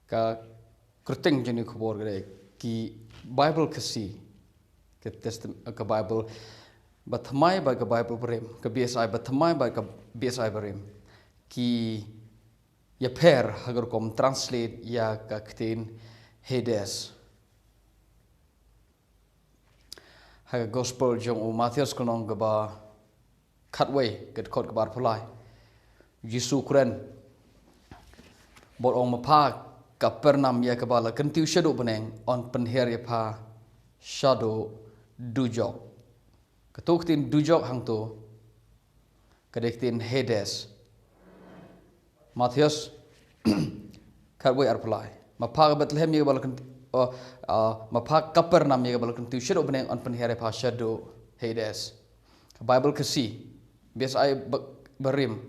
ka kerteng jeni khobor gre ki Bible kasi ke testament ka Bible bathamai ba ka Bible berem ka BSI bathamai ba ka BSI berem ki ya per agar kom translate ya ka ktin Hades ha gospel jong u Matthias konong ka ba khatway ket khot ka bar phulai Yesu kren bot ong mapha ka pernam ya ka bala kentiu shadow beneng on penher ya pha shadow dujok ketuk tin dujok hang tu kadek tin Hades Matthias khatway ar phulai mapha ka Bethlehem ya ka bala mapha ka pernam ya ka bala kentiu shadow beneng on penher ya pha shadow Hades Bible kasi biasa berim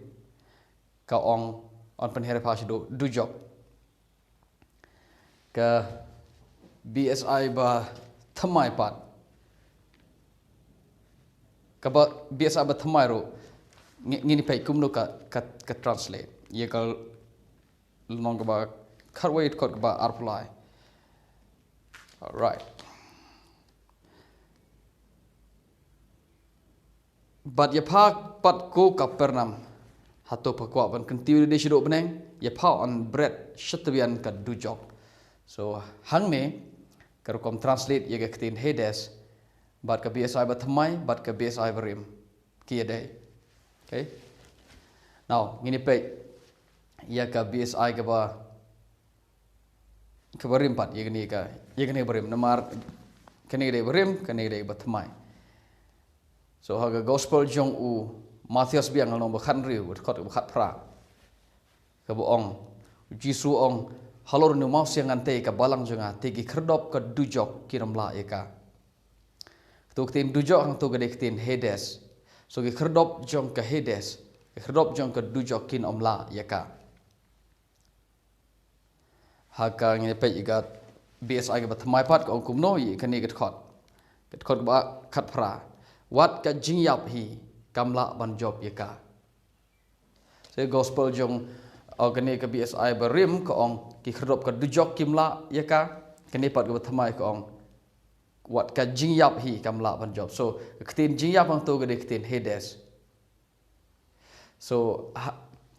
ka ong on penher pha shadow dujok ka BSI ba thamai pat ka ba BSI ba thamai ro ngini pai kumno ka translate ye ka long ba kharway kot ba arply all right but ye pha pat ko ka pernam hato pakwa ban kentiu de shiro beneng ye pha on bread shatwian ka dujok so hang me karukom translate ye ketin Hades bat ka BSI ba thamai bat ka BSI berim ki day okay now ngini pe ya ka BSI ka ba ka berim pat ye gni berim namar kani de berim kani de ba thamai so haga gospel jong u Matthias biang along ba khan riu khot ba khat pra ka bo ong Jisu ong halor nu mau siang ante ka balang jonga te ki khrdop ka dujok kiramla eka tu tin dujok hang tu gadek tin Hades so ki khrdop jong ka Hades ki khrdop jong ka dujok kin omla eka haka ngi pe iga BSI ga bathmai pat ko kumno yi kani gat khot ba khat phra wat ka jingyap hi kamla ban job eka so gospel jong organik ka BSI berim ko ong ki khrdop ka dujok kimla yaka kani pat go thamai ko ong wat ka jingyap hi kamla ban job so ktin jingyap ang to ga ktin Hades so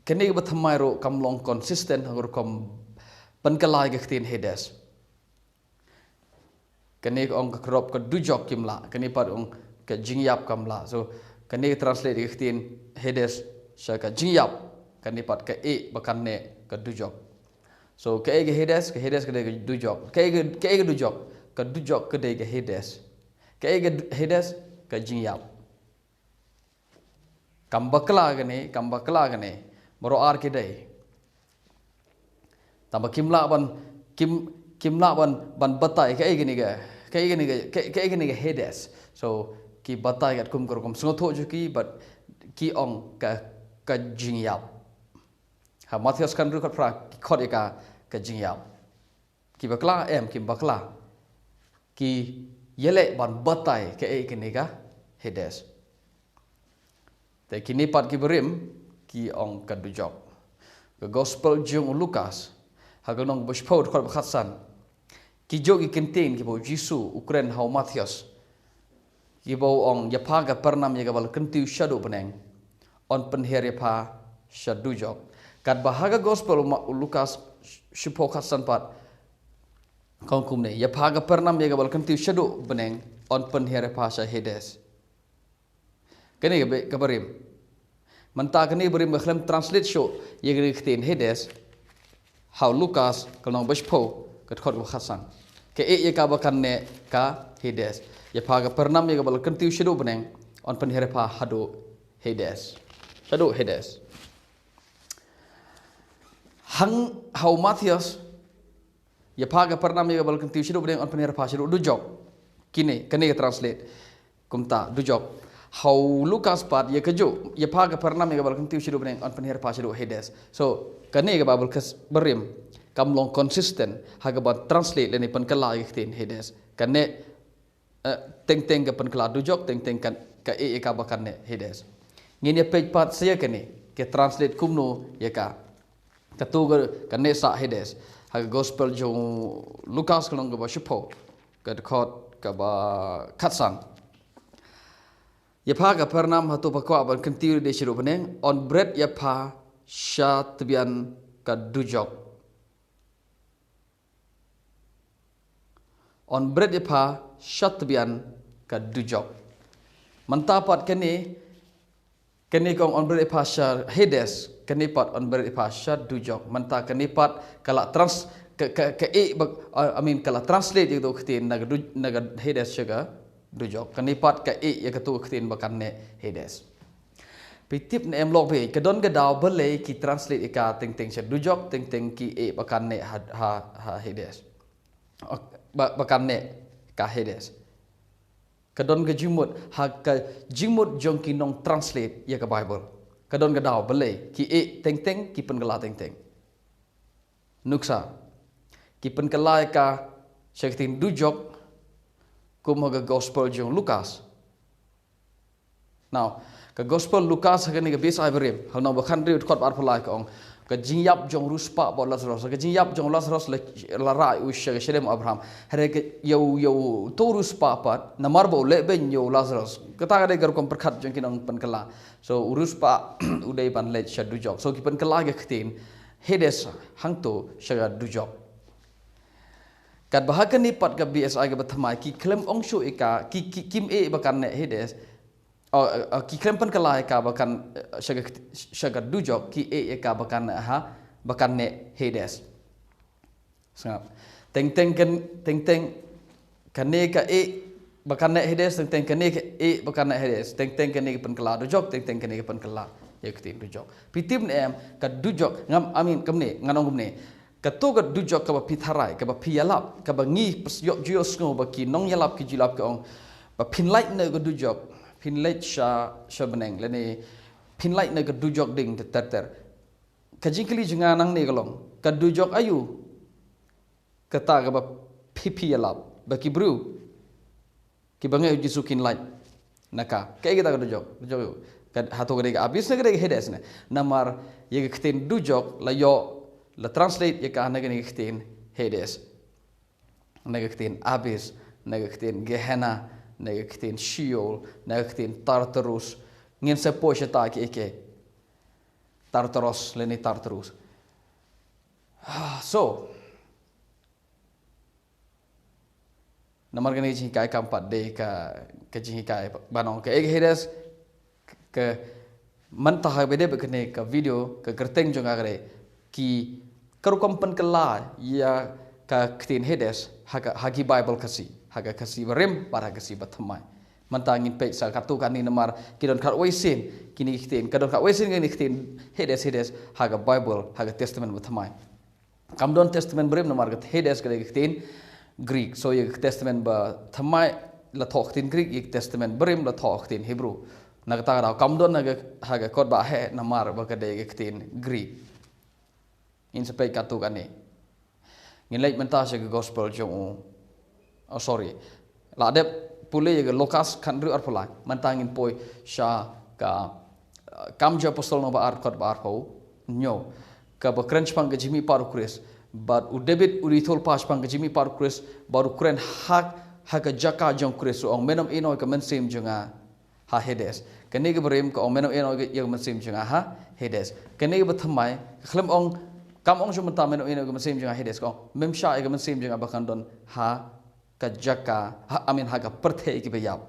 kani go thamai ro kamlong consistent hangor kom pankalai ga ktin Hades kani ko ong ka khrdop ka dujok kimla kani pat ong ka jingyap kamla so kani translate ga ktin Hades sa ka jingyap kani pat ka bakan ne ka dujok so ka Hades ka de dujok ka dujok ka dujok ka de Hades ka Hades ka jingyap kambakla gane maro ar ke dai tamba kimla ban batai ka gani ga Hades so ki batai gat kum sngotho juki but ki ong ka jingyap ha Matthias kan ru khot khot eka ka jingyap ki bakla ki bakla ki yele ban batai ke keniga Hades te kini pat ki berim ki ong ka dujok the gospel jung Lukas ha gonong bushpod khot khatsan ki jogi contain ki bo Jisu Ukraine how Matthias ki bo ong yapha ga pernam ye ga bal kentiu shadow beneng on penher yapha shadujok kat bahaga gospel Lukas shupo khatsan pat kongkum ne ya phaga pernam ye gabal kentiu shadow beneng on penher pasha Hades kani ga barim manta kani barim khlam translate show ye ga ktin Hades how Lukas kalong bashpo kat khot khatsan ke ye ka bakan ne ka Hades ya phaga pernam ye gabal kentiu shadow beneng on penher pa hado Hades shadow Hades hang how Matthias ya phaga pernam ye bal kentiu shido beneng on penher pa shido dujok kini kani translate kumta dujok how Lukas pat ye kejo ya phaga pernam ye bal kentiu shido beneng on penher pa shido Hades so kani ga babal kas berim kamlong consistent haga ban translate leni penkala yitin Hades kane teng ga penkala dujok teng kan ka ka bakan ne Hades ngini page pat saya kani ke translate kumno ye ka katuga kane sa Hades haga gospel jong Lukas kalong ka ba shipo ka khot ka ba khatsang yapha ka pernam hatu pakwa ban kentir de shiru beneng on bread yapha sha tbian ka dujok on bread yapha sha tbian ka dujok mantapat kene kong on bread yapha sha Hades kene pat on bread yapha sha dujok manta kene pat kala trans I mean kala translate itu ktin naga Hades shaga dujok kene pat ka ya katu ktin bakan ne Hades pitip ne em lok be kadon ga daw bele ki translate ka ting sha dujok ting ki bakan ne ha Hades bakan ne ka Hades kadon ga jimut ha ka jimut jong ki nong translate ya ka Bible kadon ga daw bele ki ting ki pen gala ting nuksa ki pen kala ka shaktin dujok kum ga gospel jong Lukas now ka gospel Lukas ha ni ga bis ai berim ha no ba khan ri khot bar phalai ka ong ka jingyap jong ruspa bo Lazarus ka jingyap jong Lazarus la rai u shalem Abraham hare ka yo to ruspa pat namar bo le ben yo Lazarus ka ta ga gar kom perkhat jong kinong pen kala so uruspa udai ban le sha dujok so ki pen kala ga khtin Hades hangto shaga dujok kat bahakan ni pat ga BSI ga bathamai ki klem ongshu eka ki kim bakan ne Hades ki klem pen kala eka bakan shaga dujok ki eka bakan bakan ne Hades sangap teng kane ka bakan ne Hades teng kane ka bakan ne Hades teng kane pen kala dujok teng kane pen kala yaktin dujok pitim ne em ka dujok ngam amin kamne nganong kamne katu ka dujok ka ba pitharai ka ba phialap ka ba ngi pyok jios ngo ba ki nong yalap ki jilap ka ong ba phinlai ne ka dujok phinlai sha beneng le ne phinlai ne ka dujok ding ter ka jingkli junga nang ne galong ka dujok ayu kata ka ba phialap ba ki bru ki bangai jisukin lai naka kai kita ka dujok hatu gede abis negeri Hades ne namar ye ktin dujok la yo la translate ye ka negeri ktin Hades negeri ktin abis negeri ktin Gehenna negeri ktin Sheol negeri ktin Tartarus ngin se po shata ki eke Tartaros leni Tartarus so namar gani ji kai kampat de ka ji kai banong ka ege Hades ke mentah bede bekene ke video ke kerteng jong agre ki karukom pen kala ya ka ktin Hades hagi Bible kasi berem para kasi bathamai mentangin pe sa kartu kani namar kidon khat wesin kini ktin kadon khat wesin kini ktin Hades haga Bible haga testament bathamai kamdon testament berem namar ke Hades ke ktin Greek so ye testament ba thamai la thok tin Greek ye testament berem la thok tin Hebrew nagata ra kamdon haga kod ba he namar ba kade ktin Greek in sepai katu kani ngilai menta se gospel jong sorry la de pule ye Lukas kan ru arpula mantangin poi sha ka kamja apostol no ba ar kod ba ar ho nyo ka ba crunch pang jimi paru kris but u David urithol pas pang jimi paru kris baru kren hak jaka jong kris ong menom ino ka mensim jonga ha Hades kene ge berem ko menom eno ge mensim jonga ha Hades kene ge bathamai khlem ong kam ong jumta menom eno ge mensim jonga Hades ko memsha ge mensim jonga bakan don ha ka jaka ha amin ha ka perthe ki bayap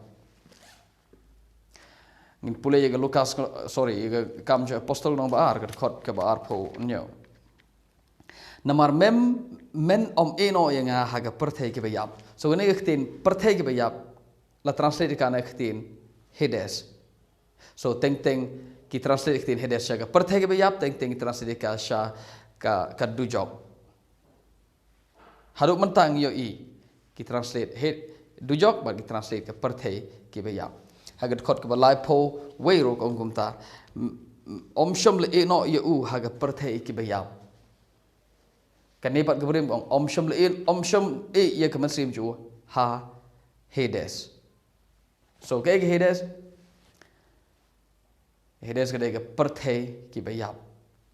ngin pule ge Lukas sorry ge kam jo apostol no ba ar ge khot ke ba ar pho nyo namar men om eno yang ha ga perthe ki bayap so ne ge tin perthe ki bayap la translate ka na tin Hades so teng ki translate tin Hades sha ga perthe ki bayap teng ki translate ka sha ka dujok haruk mentang yo ki translate dujok ba ki translate ka perthe ki bayap hagat khot ka balai pho weiro kong kumta om shom le eno ye u haga perthe ki bayap kani pat gabrim om shom le om shom ye ka masim ju ha Hades so ke Hades ka de ka perthe ki bayap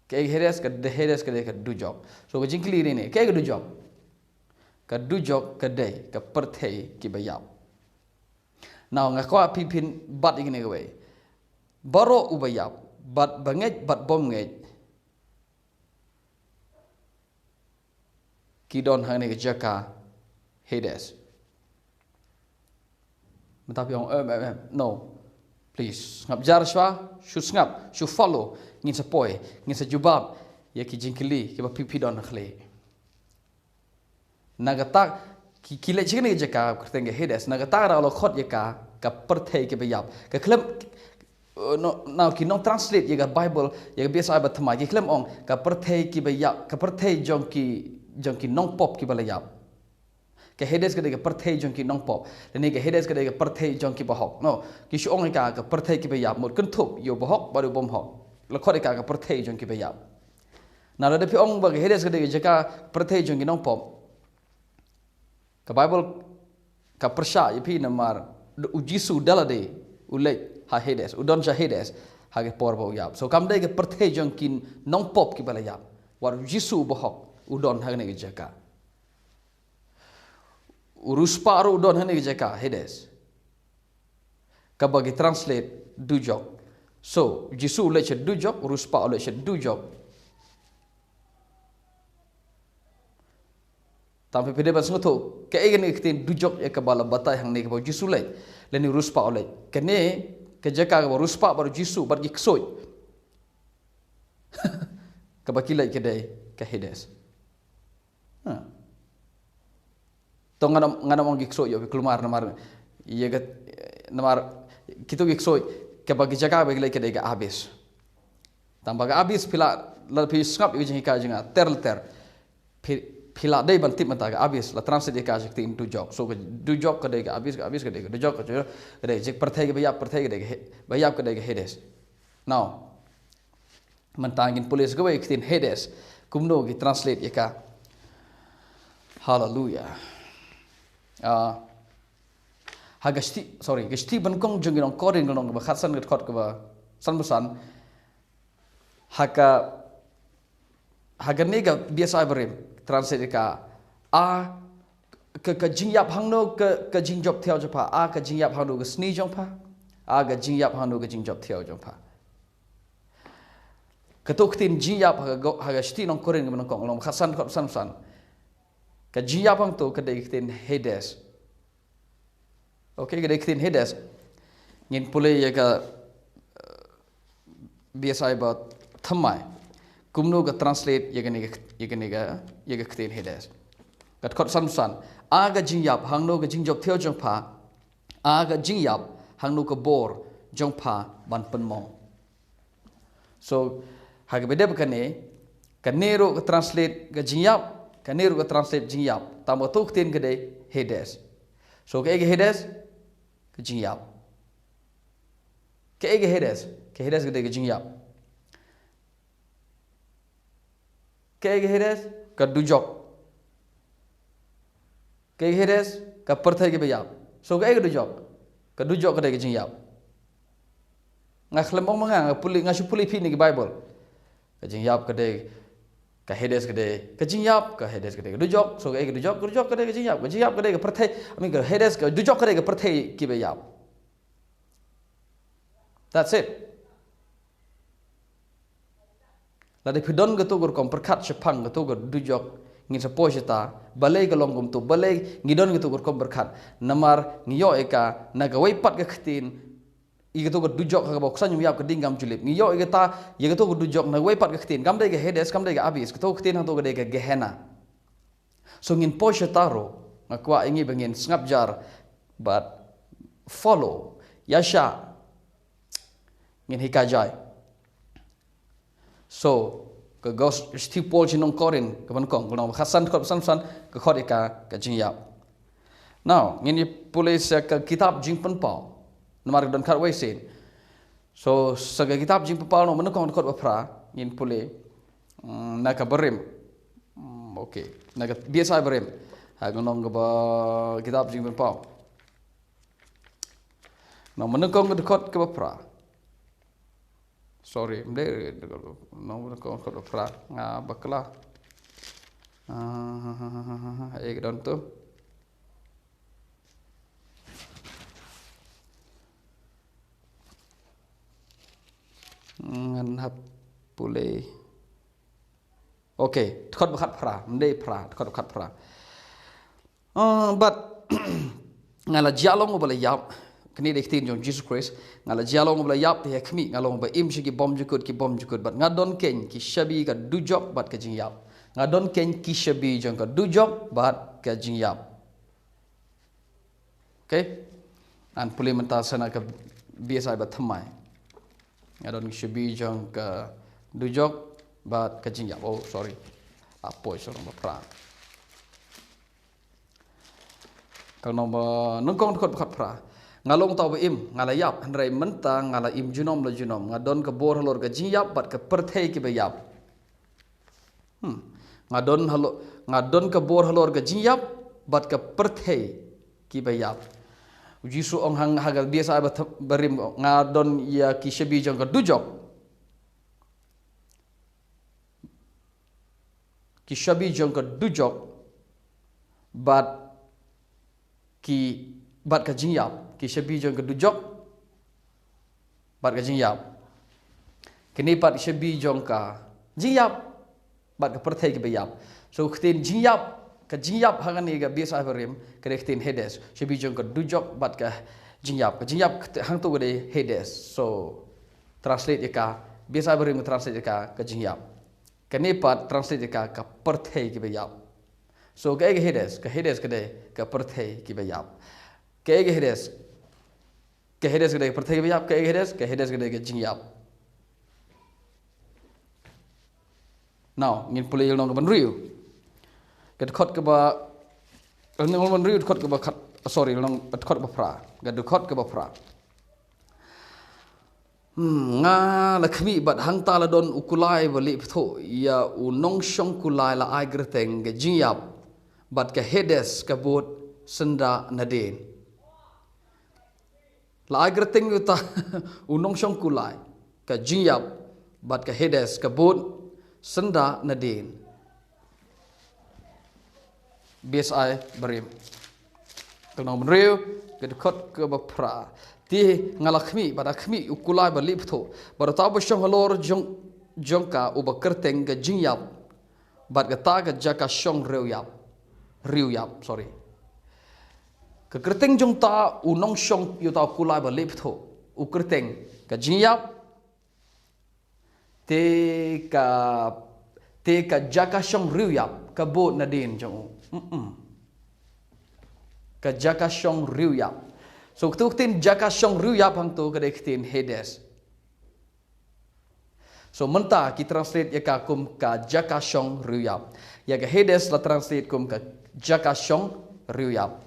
Ke Hades ke de Hades ke de ke dujok. So ke jingkli ni ke dujok. Ke dujok ke de ke perthei ki bayap. Now ngakwa pipin bat ingin gawe. Baro ubayap, bat banget bat bom nget. Kidon hang ni jaka Hades. Tapi orang no. Please, ngap jar shwa, shu ngap, shu follow, ngin sepoi, ngin sejubab, ya ki jingkili, ki ba pipidon khle. Nagatak ki kile chikne jaka krtenge Hades, nagatak ra lo khot yaka ka perthei ki bayap. Ka klem no now ki no translate ya Bible ya biasa ba thma ki klem ong ka perthei ki bayap, ka perthei jong ki nong pop ki balayap. Ke Hades ke de perthei jong ki nong pop ni ke Hades ke de perthei jong ki bahok no ki shong ka perthei ki bayap mot kun thup yo bahok baru bom hok la khode ka perthei jong ki bayap na la de pi ong ba ke Hades ke de jaka perthei jong ki nong pop ka Bible ka persha yipi namar ujisu dalade ulai ha Hades udon ja Hades ha ke por bo yap so kam de ke perthei jong ki nong pop ki balayap war ujisu bahok udon ha ne jaka urus paru don hane jaka Hades. Kabagi translate dujok. So Jisu leche dujok, urus pa leche dujok. Tampi pede bas ngoto ke egen iktin dujok ya kabala batai hang ne ke Jisu le. Leni urus pa le. Kene ke jaka ke urus pa baru Jisu bar giksoi. Kabaki le ke dai ke Hades. Tong ngana mong gikso yo kelumar namar iya gat namar kito gikso ke bagi jaga bagi lek ke habis tambah habis pila la pi skap yo jinga jinga ter pila dai ban tip mata habis la translate ka jik tin dujok so dujok ke de habis ke de dujok ke de jik perthai ke bayap ke de Hades now mentangin polis ke baik tin Hades kumno gi translate ya ka hallelujah gesti benkong jengin ong korin nong ba khatsan gat khot ka ba san busan haga nega biasa berim translate ka ke jingyap hangno ke jingjop theo japa ke jingyap hangno ke sni jong pa ke jingyap hangno ke jingjop theo jong pa ketok tin jingyap haga sti nong korin nong kong nong khatsan khot san san ka jingyap hang to ke de tin Hades okay ke de tin Hades ngin pule ya ka biasa ba thamai kumno ga translate ya ga tin Hades kat khot san san aga jingyap hangno ga jingjop theo jong pa aga jingyap hangno ka bor jong pa ban penmo so haga bede bakane kanero ga translate ga jingyap kanero ga translate jingyap tamo tok tin ga de Hades so ke Hades ke jingyap ke Hades ga de jingyap ke Hades ka dujok ke Hades ka perthai ke bayap so ke dujok ka de jingyap ngakhlem ong manga puli ngasu puli pi ni Bible ka jingyap ka de ka Hades gede ka jingyap ka Hades gede dujok so ke dujok ke de jingyap ke de perthai ka Hades ka dujok ke de perthai ki bayap that's it la de pidon gato gor kom perkhat chepang gato gor dujok ngin sa pojeta balai ga longgum tu balai ngidon gato gor kom berkhat namar ngiyo eka nagawai pat ga khatin igato go dujok ka boksan yum yap ka dingam julip ngiyo igata igato go dujok na way pat ka ktin kam de ga Hades kam de ga abis ka to ktin han to ga de ga Gehenna so ngin posha taro ngakwa ingi bangin ngap jar but follow yasha ngin hikajai so ka gos stipol jinong korin ka ban kong no khasan khot san ka khot ka jingyap now ngin pulis ka kitab jingpan pau namar don khat waisin so saga kitab jing papal no menukong khot bafra ngin pule na ka berim okay na ka biasa berim ha nong ba kitab jing papal no menukong khot ka bafra sorry mde no ko pra nga bakla ek don tu ngan hap pule okay khot bakhat pra mde pra khot bakhat pra but ngala jalong bala yap kini dek tin jong Jesus Christ ngala jalong bala yap te khmi ngalong ba im ki bom jukut but ngadon ken ki shabi ka dujok bat ka jing yap ngadon ken ki shabi jong ka dujok bat ka jing yap okay an puli menta sana ka biasa ba thamai ngadon ki shabi jong ka dujok bat ka jing yap oh sorry apoy sorong ba pra kalau nombor nengkong khot bakhat pra ngalong tau ba im ngala yap hanrai menta ngala im junom la junom ngadon ke bor halor ke jiyap bat ke perthei ki ba yap ngadon ke bor halor ke jiyap bat ke perthei ki ba yap jisu ong hang hagal biasa ba barim ngadon ya ki shebi jong ke dujok ki shebi jong ke dujok bat ka jiyap ki shabi jong ke dujok bat ka jiyap kini pat shabi jong ka jiyap bat ka perthai ki bayap so khtin jiyap ka jiyap hangani ga biasa barim ke khtin hedes shabi jong ka dujok bat ka jiyap hang tu gade hedes so translate ka biasa barim translate ka jiyap kini pat translate ka perthai ki bayap so ke hedes kade ka perthai ki bayap ke hedes kade perthai ki bayap ke hedes kade ke jingyap now ngin pulih long ban riu ke khot ke ba ngol ban riu khot ke ba khat sorry long khot ba pra ga du khot ke ba pra nga la khmi bat hang ta la don ukulai bali tho ya unong shong kulai la ai greteng ge jingyap bat ke hedes ke bot senda naden la ai greteng uta unong shong kulai ke jingyap bat ke hedes ke bot senda naden BSI berim tong menriu ke khot ke ba pra ti ngalakmi pada khmi ukulai bali ptho barata bo shong halor jong ka uba kerteng ke jingyap bat ga ta ga jaka shong riu yap sorry ke kerteng jong ta unong shong yu ta ukulai bali ptho u kerteng ke jingyap te ka jaka shong riu yap ka bo nadin jong ka jaka shong riu yap so ketuktin jaka shong riu yap hang tu kedektin hedes so menta ki translate ya ka kum ka jaka shong riu yap ya ka hedes la translate kum ka jaka shong riu yap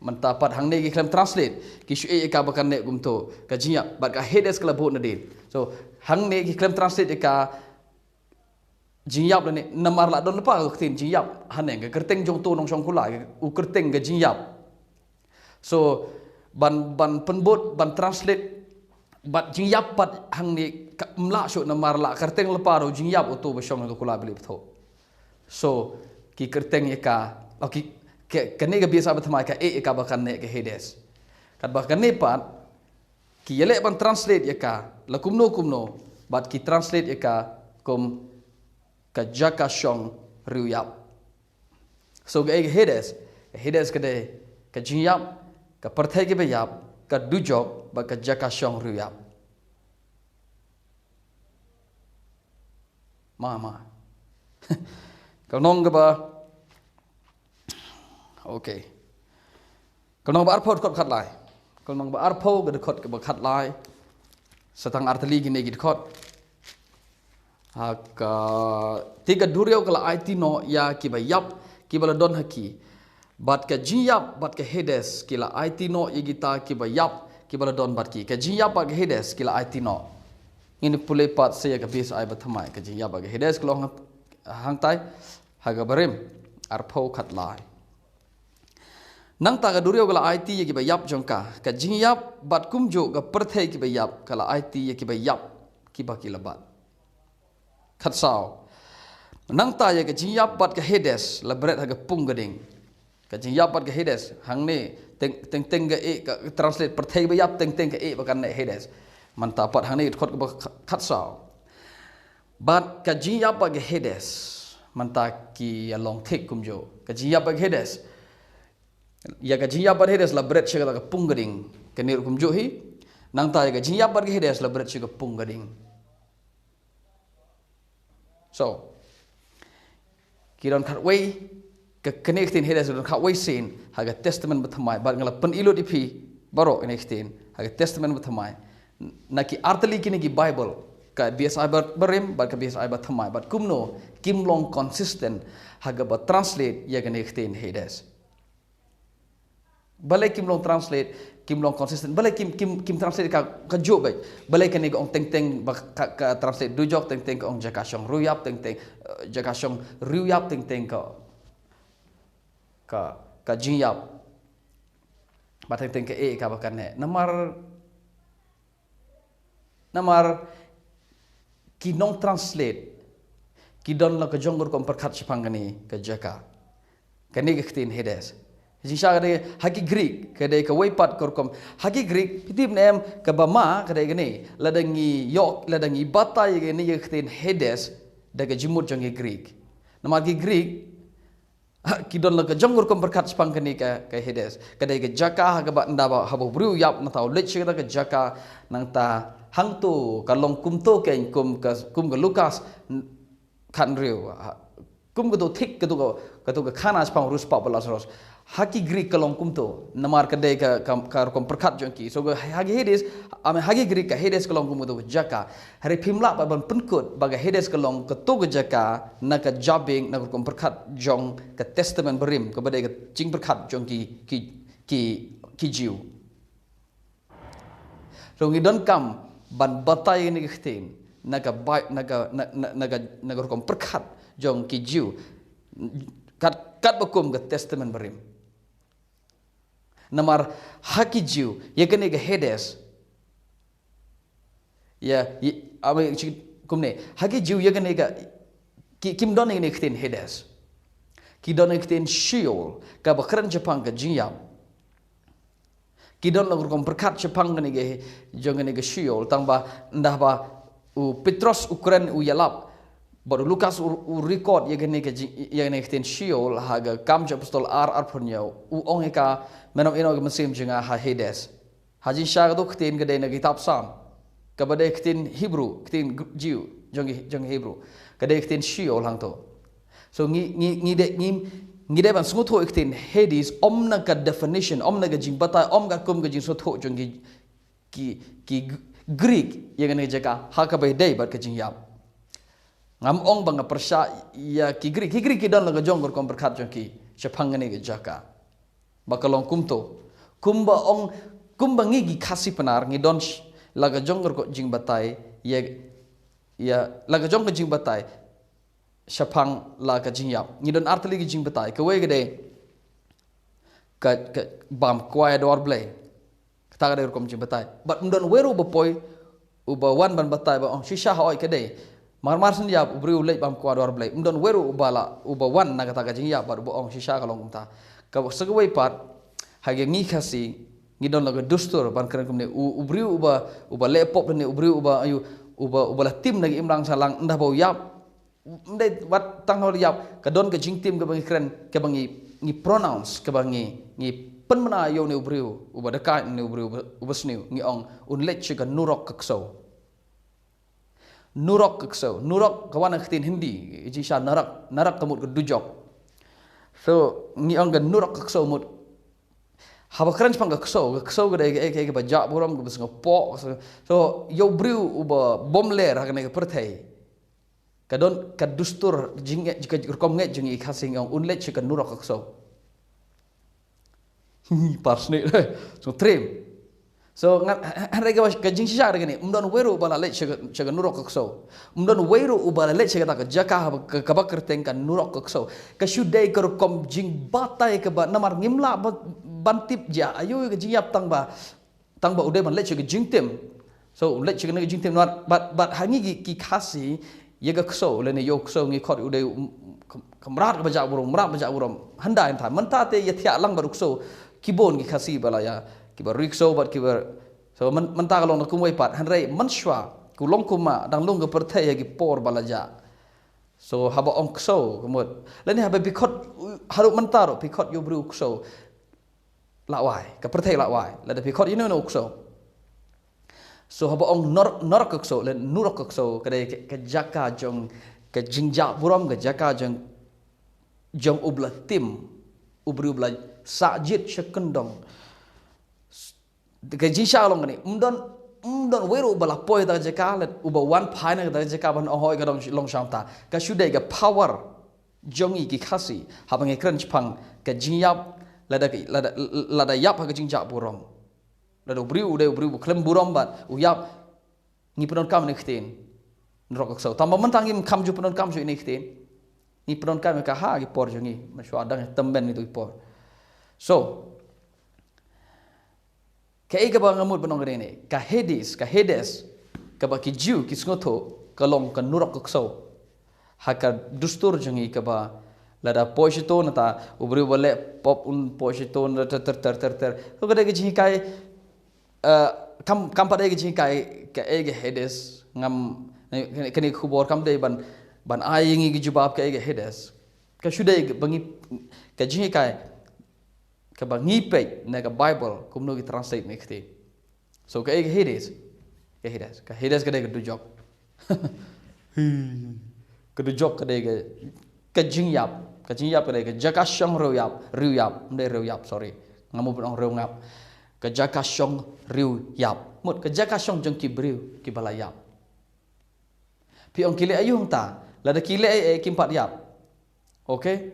menta pat hang ne ki klem translate ki shu e ka bakan ne kum tu ka jinya bat ka hedes kala bo nadin so hang ne ki klem translate ka jingyap ne namar la don lepa ketin jingyap haneng ke kerteng jong tu nong shong kula u kerteng ke jingyap so ban penbot ban translate bat jingyap pat hang ni mla shu namar la kerteng lepa ro jingyap utu bashong tu kula beli tho so ki kerteng ka ki kene ga biasa batma ka ka bakan ne ke hedes kat bakan ne pat ki yele ban translate ka la kumno bat ki translate ka kum ka jaka shong riu yap so ga hedes kade ka jingyap ka perthai ke bayap ka dujok ba ka jaka shong riu yap ma ka nong ga ba okay ka nong ba arphot khot khat lai ka nong ba arpho ga khot ke ba khat lai satang artali gi ne gi khot ka tiga durio kala IT no ya ki ba yap ki bala don haki bat ka jiyap bat ka hedes kila IT no yigita ki ba yap ki bala don bat ki ka jiyap ba ka hedes kila IT no ini pule pat saya ka bis ai bathamai ka jiyap ba ka hedes klong hang tai haga barim arpho khat lai nang ta ka durio kala IT yigi ba yap jongka ka jiyap bat kumjo ka perthai ki ba yap kala IT yigi ba yap ki baki lebat khat sao nang ta ya ke jing yap bat ke Hades la bret ha ke pung gading ke jing yap bat ke Hades hang ni teng ke e translate perthai ba yap teng ke e ba kan ne Hades man ta pat hang ni khot ke khat sao bat ke jing yap bat ke Hades man ta ki long thik kum jo ke jing yap bat ke Hades ya ke jing yap bat Hades la bret che ke pung gading ke ni kum jo hi nang ta ya ke jing yap bat ke Hades la bret che ke pung gading. So, kiron kat way ke connecting Hades don kat way scene haga testament bethamai bar ngala pen ilo dipi baro connecting haga testament bethamai naki artali kini ki Bible ka BSI berim bar ka BSI bethamai but kumno kim long consistent haga ba translate ya connecting Hades balai kim long translate kim long consistent balai kim translate ka jo bai balai kan ong teng ka translate du jok teng ong jaka shong ruyap teng jaka shong ruyap teng ka jingyap ba teng ke e ka bakan ne namar ki nong translate ki don la ka jongur kom perkhat chipangani ka jaka kani ke tin Hades jisha kade haki Greek kade ka waipat korkom haki Greek pitip nem ka bama kade gani ladangi yok ladangi batai gani yaktin Hades daga jimut jangi Greek namar ki Greek ki don la ka jongur kom berkat spang kani ka Hades kade ka jaka ka ba ndaba habu bru yap na taw lech ka jaka nang ta hang tu ka long kumto ken kum ka Lukas kan riu kum ka do thik ka to ka khana spang rus pa balasos haki Greek kalong kumto namar kadai ka kom perkat jongki so hagi Hades ame hagi Greek ka Hades kalong kumto jaka hari pimla ba ban penkut baga Hades kalong ketu jaka na ka jabing na kom perkat jong ka testament berim ka badai ka jing perkat jongki ki jiu so ngidon kam ban batai ni khtin na ka kom perkat jong ki jiu kat bakum ka testament berim namar haki jiu ya kene ke Hades ya ame kumne haki jiu ya kene ka kim don ni khtin Hades ki don khtin Sheol ka bakran Jepang ka jinyam ki don lor kom perkat Jepang ni ke jong ni ke Sheol tangba ndah ba u Petros Ukraine u yalap baru Lukas u record ya gani khtin Sheol haga kam apostol ar phunyo u ong ka menom ino ke mesim jenga ha Hades haji sha do khtin gade na kitab Sam ka bade khtin Hebrew khtin Jew jong Hebrew kade khtin Sheol hang to so ngi de ban sungu tho khtin Hades omna ka definition omna ga jing bata om ga kum ga jing so tho jong ki Greek ya gani jaka ha ka bai dai bat ka jing yap ngam ong bang persya ya ki Greek ki don laga jongor kom berkat jongki sepangani ke jaka bakalong kumba ngigi khasi penar ngidon laga jongor ko jing batai ya laga jong ko jing batai sepang laga jing yap ngidon artli ki jing batai ke we gede ka bam kwai dor blay ta gede kom jing batai but ndon weru bopoi uba wan ban batai ba ong shisha hoi kede mar sen ya ubri ulai bam kwa dor blai mdon weru ubala ubawan naga taga jing ya bar bo ong shisha kalong umta ka segwai pat hage ngi khasi ngi don laga dustur ban kran kumne ubri uba lepop ne ubri uba ayu uba tim nagi imlang salang ndah bau yap ndai wat tang hol yap ka don ka jing tim ka bangi kran ka bangi ngi pronounce ka bangi ngi penmana yo ne ubri uba dekai ne ubri uba sniu ngi ong unlet chiga nurok kakso nurok kawan khtin Hindi jisha narak kamut ke dujok so ni ang gan nurok kakso mut haba kran pang kakso ke bajak buram ke besng po so yo briu uba bomler hagne ke perthai kadon kadustur jinge jika kom nge jingi khasing ong unlet chika nurok kakso parsne so trim so harga was kajing sisa harga ni umdon weru bala let chaga nurok kakso umdon weru ubala let chaga tak jaka ka bakar tengkan nurok kakso ka shudai kar kom jing batai ka ba namar ngimla bantip ja ayo ka jiyap tangba udai ban let chaga jing tim So let chicken jing tem not but hangi ki khasi yega kso le ne yok so ngi khot ude kamrat baja burung mrat baja burung handa en tha manta te yathia lang baruk so kibon ki khasi bala ya ki bar rikso but ki bar so manta kalong kum wai pat han rei man shwa ku long kuma dang long ke perthai ya ki por bala ja so haba ong kso kumot le ne haba bikot haru manta ro bikot yo bru kso la wai ka perthai la wai la de bikot you know kso so haba ong nor kakso le nur kakso kade ke jaka jong ke jingja buram ke jaka jong ubla tim ubri ubla sajit shekendong ke jisha long ni umdon weru bala poi da jaka le uba wan phai na da jaka ban ohoi ka dong long shamta ka shude ke power jongi ki khasi haba nge crunch phang ke jinyap la da yap ha ke jingja buram lalu beriu klem buram bat uyap ni penon kam ni khtin rok so tamba mentang im kam ju penon kam ju ni khtin ni penon kam ka ha ki por ju ni mashu adang temben ni tu por so ka ega ba ngamut penong rene ka hedes ka ba ki ju ki sngoto ka long ka nurok so ha ka dustur jangi ka ba lada poishito nata ubri bole pop un poishito ter so kada ki ji kai kam pada ke kai ke ege hedes ngam kene khubor kam dei ban ai ngi gi jubab ke ege hedes ka shude bangi ke ji kai ke bangi pe na ka bible kum no gi translate me khti so ke ege hedes ka hedes ke de du jok ke du jok ke de ke jing yap ke de ke jaka shong ru yap sorry ngamu pun ru ngap ke jaka shong riu yap mut ke jaka shong jong ki briu ki bala yap pi ong kile ayung ta la da kile e kimpat yap okay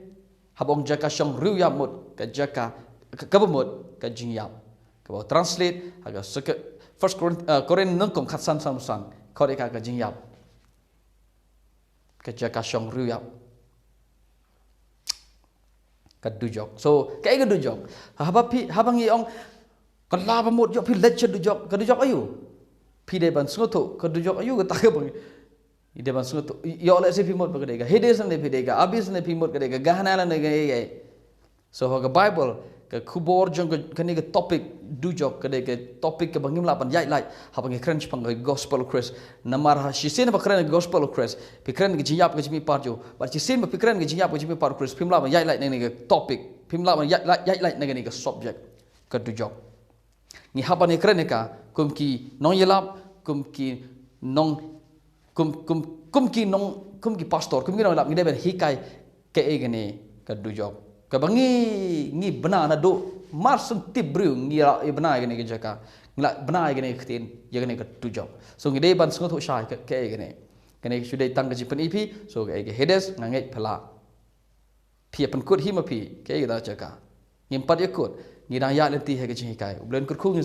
habong jaka shong riu yap mut ke jaka ke mut ke jing yap ke ba translate aga first Korean nang kong khatsan samsang kore ka jing yap ke jaka shong riu yap ka dujok so ke ga dujok habang i ong kalau pemut jok pi lecet dujok ayu pi de ban sngoto ke dujok ayu ke tak bang ide ban sngoto yo le se pi mot bagade ga hedes ne pi de ga abis ne pi mot gade ga gahana ne ga so ga bible ke kubor jong ke ne ga topic dujok ke de topic ke bangim la ban yai lai ha bang crunch pang gospel chris namar ha shisen ba kren gospel chris pi kren ge jiap ge mi parjo ba shisen ba pi kren ge jiap ge mi par chris pim la ban yai lai ne ga topic pim la ban yai lai ne ga subject ke dujok ni haba ni kreneka kumki non yelap kumki pastor kumki non lap ni deben hikai ke egene ka dujok ka bangi ni bena na do marsun tibru ngi bena egene ke jaka ngla bena egene khtin yegene ka dujok so ngi deban sungo tho shai ke egene kene sudai tang ka jipen ipi so ke ege hedes ngangai phala pi pen kut himapi ke ege da jaka ngimpat yakut ni dang ya lenti he ke hikai ublen kut khung